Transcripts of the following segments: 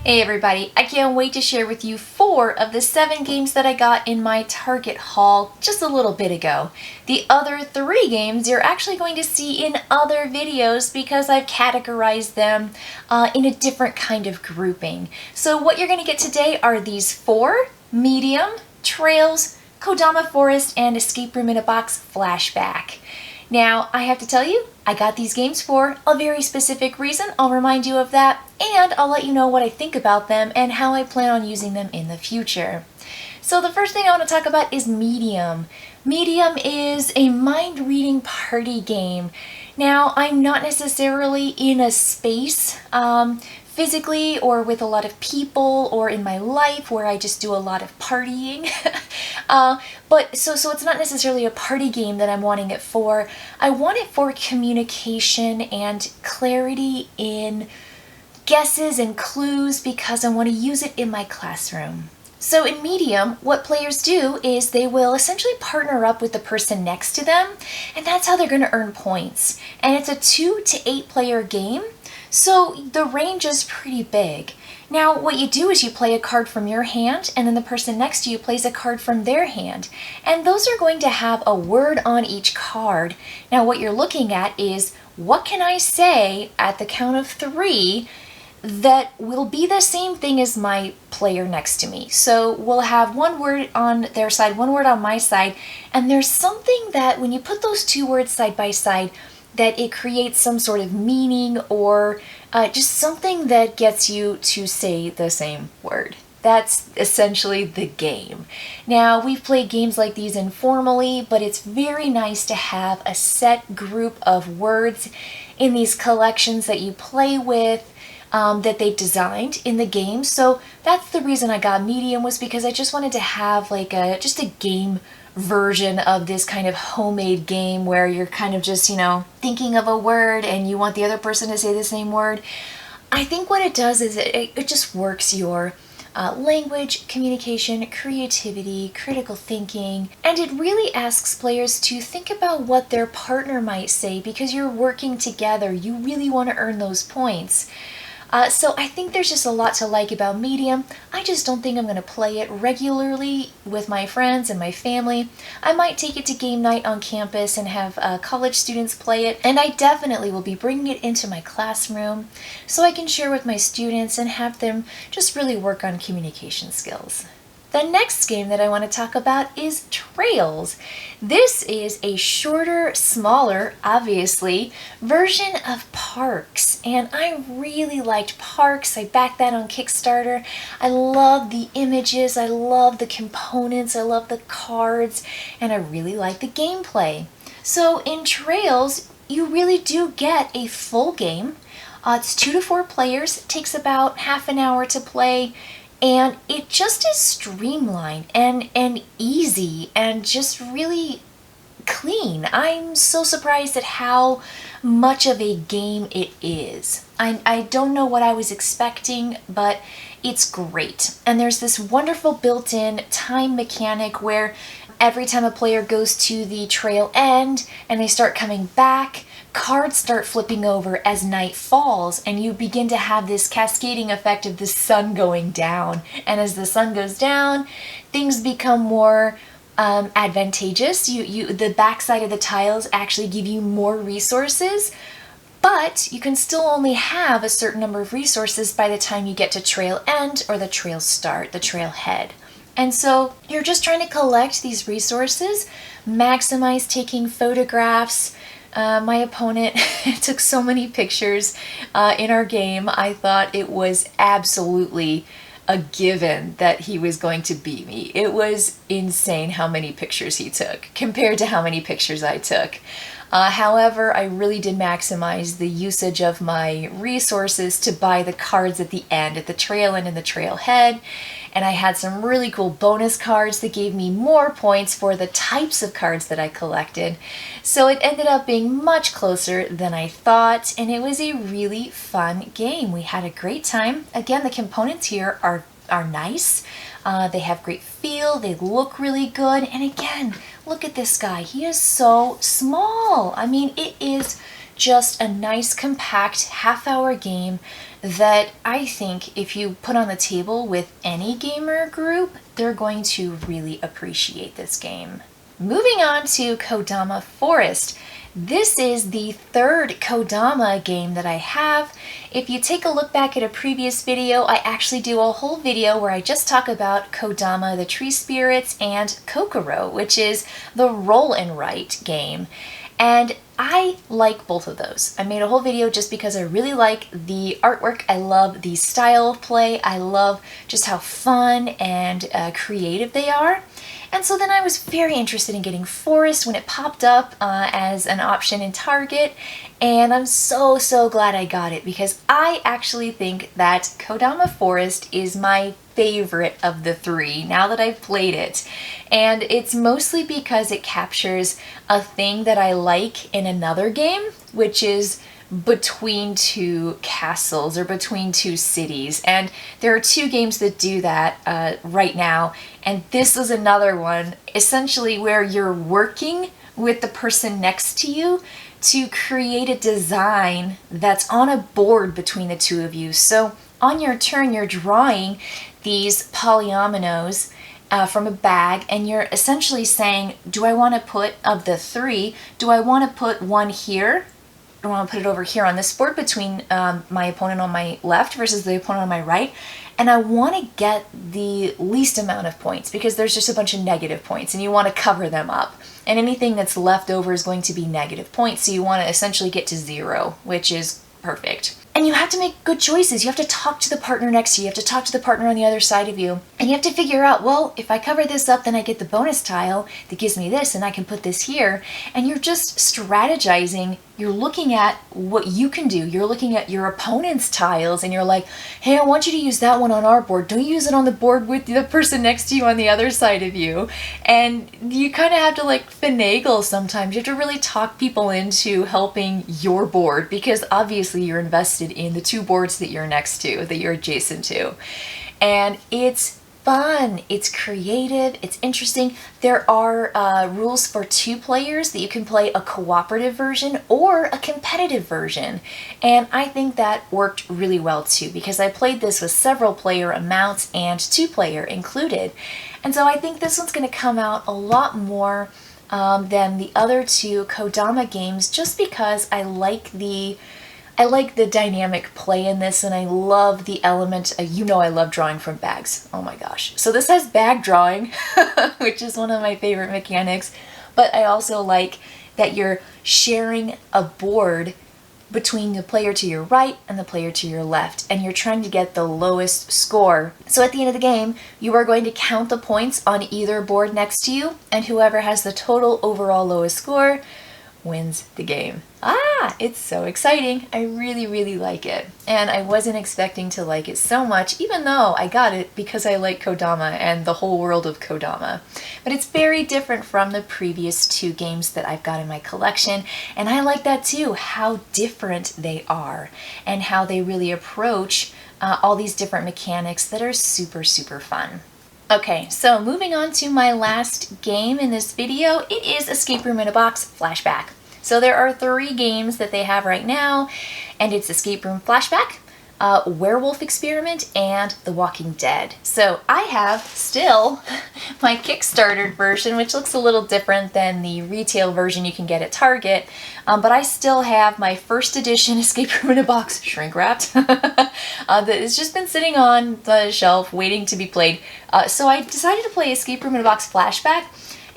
Hey everybody, I can't wait to share with you 4 of the 7 games that I got in my Target haul just a little bit ago. The other 3 games you're actually going to see in other videos because I've categorized them in a different kind of grouping. So what you're going to get today are these 4: Medium, Trails, Kodama Forest, and Escape Room in a Box Flashback. Now, I have to tell you, I got these games for a very specific reason. I'll remind you of that, and I'll let you know what I think about them and how I plan on using them in the future. So the first thing I want to talk about is Medium. Medium is a mind-reading party game. Now, I'm not necessarily in a space physically or with a lot of people or in my life where I just do a lot of partying. But so it's not necessarily a party game that I'm wanting it for. I want it for communication and clarity in guesses and clues because I want to use it in my classroom. So in Medium, what players do is they will essentially partner up with the person next to them, and that's how they're going to earn points. And it's a 2 to 8 player game, so the range is pretty big. Now, what you do is you play a card from your hand, and then the person next to you plays a card from their hand. And those are going to have a word on each card. Now, what you're looking at is, what can I say at the count of 3 that will be the same thing as my player next to me? So we'll have one word on their side, one word on my side, and there's something that when you put those 2 words side by side, that it creates some sort of meaning or just something that gets you to say the same word. That's essentially the game. Now, we've played games like these informally, but it's very nice to have a set group of words in these collections that you play with that they've designed in the game. So that's the reason I got Medium, was because I just wanted to have like just a game version of this kind of homemade game where you're kind of just, thinking of a word and you want the other person to say the same word. I think what it does is it just works your language, communication, creativity, critical thinking, and it really asks players to think about what their partner might say because you're working together. You really want to earn those points. So I think there's just a lot to like about Medium. I just don't think I'm going to play it regularly with my friends and my family. I might take it to game night on campus and have college students play it, and I definitely will be bringing it into my classroom so I can share with my students and have them just really work on communication skills. The next game that I want to talk about is Trails. This is a shorter, smaller, obviously, version of Parks. And I really liked Parks. I backed that on Kickstarter. I love the images, I love the components, I love the cards, and I really like the gameplay. So in Trails, you really do get a full game. It's 2 to 4 players. It takes about half an hour to play. And it just is streamlined and easy and just really clean. I'm so surprised at how much of a game it is. I don't know what I was expecting, but it's great. And there's this wonderful built-in time mechanic where every time a player goes to the trail end and they start coming back, cards start flipping over as night falls, and you begin to have this cascading effect of the sun going down. And as the sun goes down, things become more advantageous. The backside of the tiles actually give you more resources, but you can still only have a certain number of resources by the time you get to trail end or the trail start, the trail head. And so you're just trying to collect these resources, maximize taking photographs. My opponent took so many pictures in our game. I thought it was absolutely a given that he was going to beat me. It was insane how many pictures he took compared to how many pictures I took. However, I really did maximize the usage of my resources to buy the cards at the end, at the trail end and the trail head. And I had some really cool bonus cards that gave me more points for the types of cards that I collected. So it ended up being much closer than I thought, and it was a really fun game. We had a great time. Again, the components here are nice. They have great feel, they look really good, and again, look at this guy. He is so small. I mean, it is just a nice compact half-hour game that I think if you put on the table with any gamer group, they're going to really appreciate this game. Moving on to Kodama Forest. This is the third Kodama game that I have. If you take a look back at a previous video, I actually do a whole video where I just talk about Kodama, the Tree Spirits, and Kokoro, which is the roll and write game. And I like both of those. I made a whole video just because I really like the artwork. I love the style of play. I love just how fun and creative they are. And so then I was very interested in getting Forest when it popped up as an option in Target, and I'm so glad I got it because I actually think that Kodama Forest is my favorite of the three now that I've played it. And it's mostly because it captures a thing that I like in another game, which is between two castles or between two cities. And there are two games that do that right now, and this is another one essentially where you're working with the person next to you to create a design that's on a board between the two of you. So on your turn you're drawing these polyominoes from a bag, and you're essentially saying, do I want to put, of the three, do I want to put one here? I want to put it over here on this board between my opponent on my left versus the opponent on my right. And I want to get the least amount of points because there's just a bunch of negative points and you want to cover them up. And anything that's left over is going to be negative points. So you want to essentially get to 0, which is perfect. And you have to make good choices. You have to talk to the partner next to you. You have to talk to the partner on the other side of you. And you have to figure out, well, if I cover this up, then I get the bonus tile that gives me this, and I can put this here. And you're just strategizing. You're looking at what you can do. You're looking at your opponent's tiles, and you're like, hey, I want you to use that one on our board. Don't use it on the board with the person next to you on the other side of you. And you kind of have to like finagle sometimes. You have to really talk people into helping your board because obviously you're invested in the two boards that you're next to, that you're adjacent to. And it's fun, it's creative, it's interesting. There are rules for 2 players that you can play a cooperative version or a competitive version. And I think that worked really well too because I played this with several player amounts and 2-player included. And so I think this one's going to come out a lot more than the other 2 Kodama games just because I like the dynamic play in this, and I love the element, you know I love drawing from bags. Oh my gosh. So this has bag drawing, which is one of my favorite mechanics, but I also like that you're sharing a board between the player to your right and the player to your left, and you're trying to get the lowest score. So at the end of the game, you are going to count the points on either board next to you, and whoever has the total overall lowest score wins the game. It's so exciting. I really like it. And I wasn't expecting to like it so much, even though I got it because I like Kodama and the whole world of Kodama. But it's very different from the previous 2 games that I've got in my collection, and I like that too, how different they are and how they really approach all these different mechanics that are super fun. Okay, so moving on to my last game in this video, it is Escape Room in a Box Flashback. So there are 3 games that they have right now, and it's Escape Room Flashback, Werewolf Experiment, and The Walking Dead. So I have still my Kickstarter version, which looks a little different than the retail version you can get at Target, but I still have my first edition Escape Room in a Box shrink wrapped that has just been sitting on the shelf waiting to be played. So I decided to play Escape Room in a Box Flashback.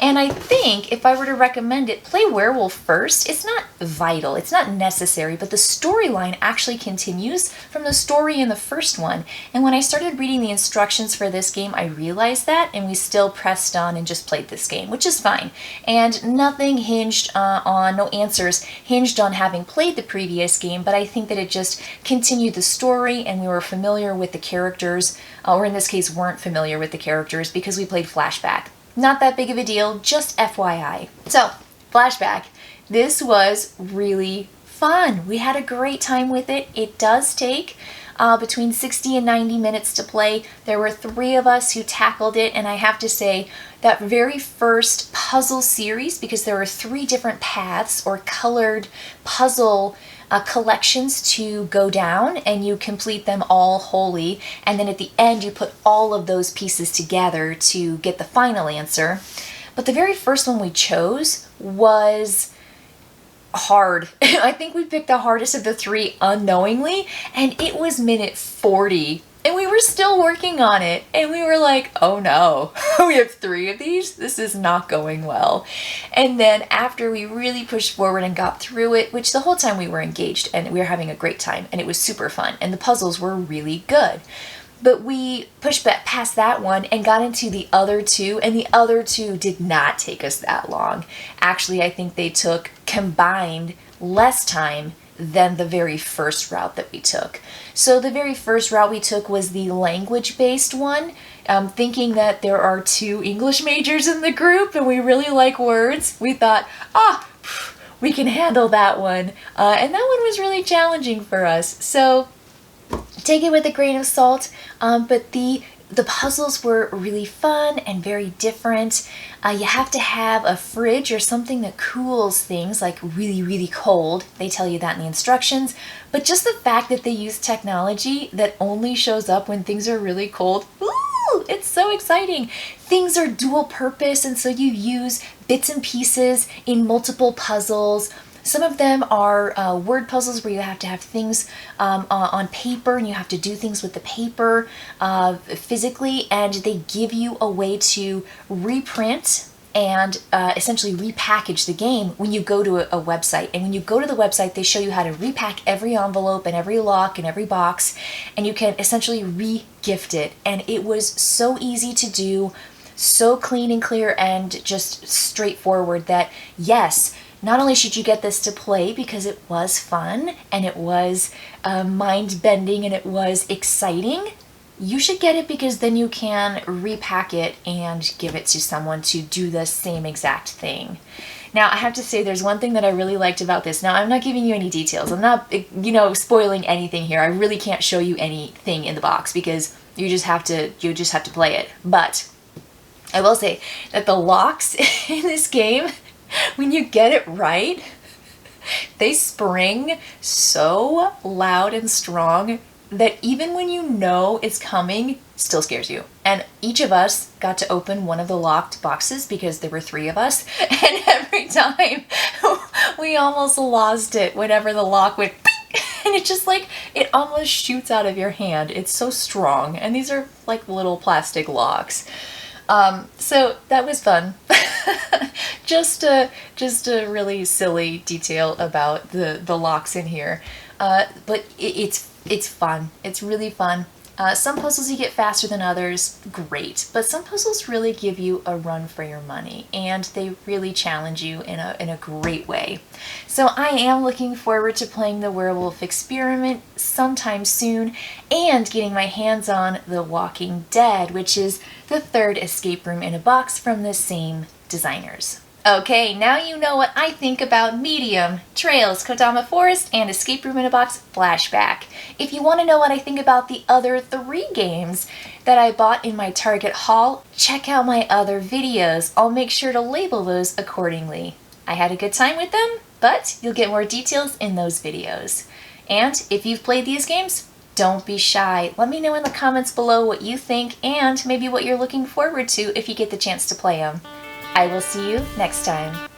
And I think if I were to recommend it, play Werewolf first. It's not vital, it's not necessary, but the storyline actually continues from the story in the first one. And when I started reading the instructions for this game, I realized that, and we still pressed on and just played this game, which is fine. And nothing hinged no answers hinged on having played the previous game, but I think that it just continued the story and we were familiar with the characters, or in this case weren't familiar with the characters because we played Flashback. Not that big of a deal, just FYI. So, Flashback. This was really fun. We had a great time with it. It does take between 60 and 90 minutes to play. There were 3 of us who tackled it, and I have to say that very first puzzle series, because there were 3 different paths or colored puzzle collections to go down, and you complete them all wholly, and then at the end you put all of those pieces together to get the final answer. But the very first one we chose was hard. I think we picked the hardest of the 3 unknowingly, and it was minute 40. And we were still working on it, and we were like, oh no, we have 3 of these? This is not going well. And then after we really pushed forward and got through it, which the whole time we were engaged and we were having a great time, and it was super fun, and the puzzles were really good. But we pushed back past that one and got into the other 2, and the other 2 did not take us that long. Actually, I think they took combined less time than the very first route that we took. So the very first route we took was the language-based one, thinking that there are 2 English majors in the group and we really like words. We thought, we can handle that one. And that one was really challenging for us. So take it with a grain of salt, but the puzzles were really fun and very different. You have to have a fridge or something that cools things, like really, really cold. They tell you that in the instructions. But just the fact that they use technology that only shows up when things are really cold, ooh, it's so exciting. Things are dual purpose, and so you use bits and pieces in multiple puzzles. Some of them are word puzzles where you have to have things on paper, and you have to do things with the paper physically, and they give you a way to reprint and essentially repackage the game when you go to a website. And when you go to the website, they show you how to repack every envelope and every lock and every box, and you can essentially re-gift it. And it was so easy to do, so clean and clear and just straightforward that, yes, not only should you get this to play because it was fun and it was mind-bending and it was exciting, you should get it because then you can repack it and give it to someone to do the same exact thing. Now, I have to say there's one thing that I really liked about this. Now, I'm not giving you any details. I'm not, spoiling anything here. I really can't show you anything in the box because you just have to play it. But I will say that the locks in this game, when you get it right, they spring so loud and strong that even when you know it's coming, it still scares you. And each of us got to open one of the locked boxes because there were 3 of us, and every time we almost lost it whenever the lock went ping, and it just it almost shoots out of your hand. It's so strong, and these are like little plastic locks. So that was fun. just a really silly detail about the locks in here. But it's fun. It's really fun. Some puzzles you get faster than others, great. But some puzzles really give you a run for your money, and they really challenge you in a great way. So I am looking forward to playing the Werewolf Experiment sometime soon, and getting my hands on The Walking Dead, which is the 3rd escape room in a box from the same designers. Okay, now you know what I think about Medium, Trails, Kodama Forest, and Escape Room in a Box Flashback. If you want to know what I think about the other 3 games that I bought in my Target haul, check out my other videos. I'll make sure to label those accordingly. I had a good time with them, but you'll get more details in those videos. And if you've played these games, don't be shy. Let me know in the comments below what you think and maybe what you're looking forward to if you get the chance to play them. I will see you next time.